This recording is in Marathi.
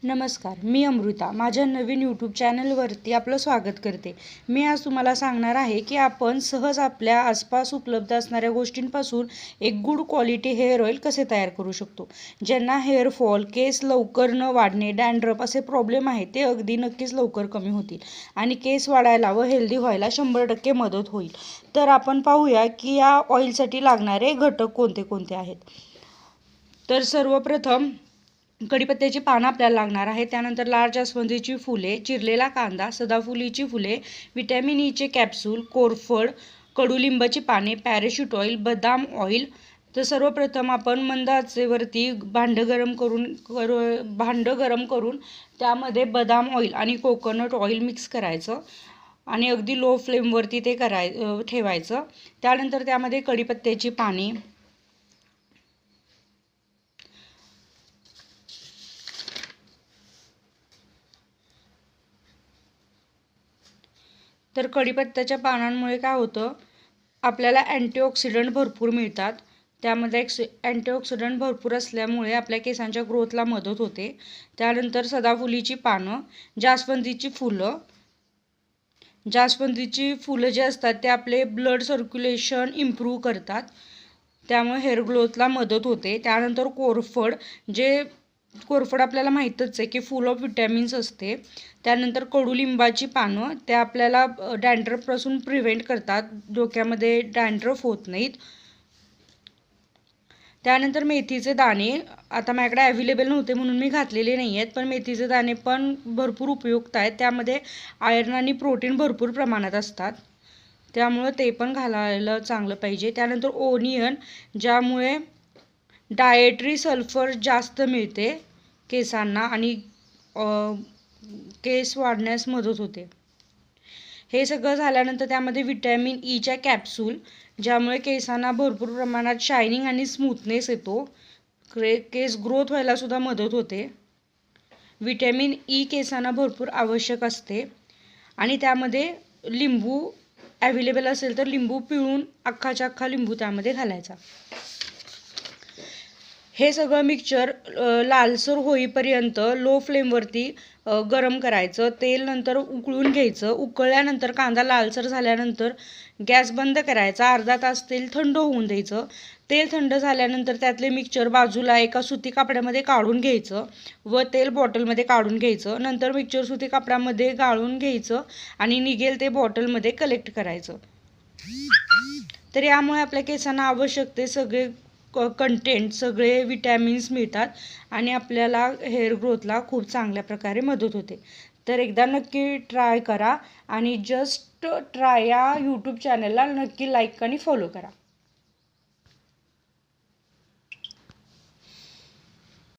नमस्कार, मी अमृता. माझ्या नवीन यूट्यूब चॅनलवरती आपलं स्वागत करते. मी आज तुम्हाला सांगणार आहे की आपण सहज आपल्या आसपास उपलब्ध असणाऱ्या गोष्टींपासून एक गुड क्वालिटी हेअर ऑइल कसे तयार करू शकतो. ज्यांना हेअरफॉल, केस लवकर न वाढणे, डॅन्ड्रफ असे प्रॉब्लेम आहेत ते अगदी नक्कीच लवकर कमी होतील आणि केस वाढायला व हेल्दी व्हायला 100% मदत होईल. तर आपण पाहूया की या ऑइलसाठी लागणारे घटक कोणते कोणते आहेत. तर सर्वप्रथम कढीपत्त्याची पानं आपल्याला लागणार आहे. त्यानंतर लाल जास्वंदीची फुले, चिरलेला कांदा, सदाफुलीची फुले, व्हिटॅमिन ईचे कॅप्सूल, कोरफड, कडुलिंबाची पाने, पॅराशूट ऑइल, बदाम ऑइल. तर सर्वप्रथम आपण मंद आचेवरती भांडं गरम करून त्यामध्ये बदाम ऑइल आणि कोकोनट ऑइल मिक्स करायचं आणि अगदी लो फ्लेमवरती ते ठेवायचं. त्यानंतर त्यामध्ये कढीपत्त्याची पाने, तर कढीपत्त्याच्या पानांमुळे काय होतं, आपल्याला अँटीऑक्सिडंट भरपूर मिळतात. त्यामध्ये अँटीऑक्सिडंट भरपूर असल्यामुळे आपल्या केसांच्या ग्रोथला मदत होते. त्यानंतर सदाफुलीची पानं, जास्वंदीची फुलं जे असतात ते आपले ब्लड सर्क्युलेशन इम्प्रूव्ह करतात, त्यामुळे हेअर ग्रोथला मदत होते. त्यानंतर कोरफड आपल्याला माहीतच आहे की फुल ऑफ विटॅमिन्स असते. त्यानंतर कडुलिंबाची पानं, ते आपल्याला डॅन्ड्रफपासून प्रिव्हेंट करतात, डोक्यामध्ये डॅन्ड्रफ होत नाहीत. त्यानंतर मेथीचे दाणे, आता माझ्याकडे अवेलेबल नव्हते म्हणून मी घातलेले नाही आहेत, पण मेथीचे दाणे पण भरपूर उपयुक्त आहेत. त्यामध्ये आयर्न आणि प्रोटीन भरपूर प्रमाणात असतात, त्यामुळं ते पण घालायला चांगलं पाहिजे. त्यानंतर ओनियन, ज्यामुळे डाएटरी सल्फर जास्त मिळते केसांना आणि केस वाढण्यास मदत होते. हे सगळं झाल्यानंतर त्यामध्ये व्हिटॅमिन ईच्या कॅप्सूल, ज्यामुळे केसांना भरपूर प्रमाणात शायनिंग आणि स्मूथनेस येतो, केस ग्रोथ व्हायला सुद्धा मदत होते. व्हिटॅमिन ई केसांना भरपूर आवश्यक असते आणि त्यामध्ये लिंबू अवेलेबल असेल तर लिंबू पिळून अख्खाच्या अख्खा लिंबू त्यामध्ये घालायचा. हे सगळं मिक्सचर लालसर होईपर्यंत लो फ्लेमवरती गरम करायचं. तेल नंतर उकळून घ्यायचं. उकळल्यानंतर कांदा लालसर झाल्यानंतर गॅस बंद करायचा. अर्धा तास तेल थंड होऊन द्यायचं. तेल थंड झाल्यानंतर त्यातले मिक्सचर बाजूला एका सुती कापडामध्ये काढून घ्यायचं व तेल बॉटलमध्ये काढून घ्यायचं. नंतर मिक्सचर सुती कापडामध्ये गाळून घ्यायचं आणि निघेल ते बॉटलमध्ये कलेक्ट करायचं. तर यामुळे आपल्या केसांना आवश्यक ते सगळे कंटेंट, सगळे विटॅमिन्स मिळतात आणि आपल्याला हेअर ग्रोथला खूप चांगल्या प्रकारे मदत होते. तर एकदा नक्की ट्राय करा आणि जस्ट ट्राय या यूट्यूब चॅनलला नक्की लाईक आणि फॉलो करा.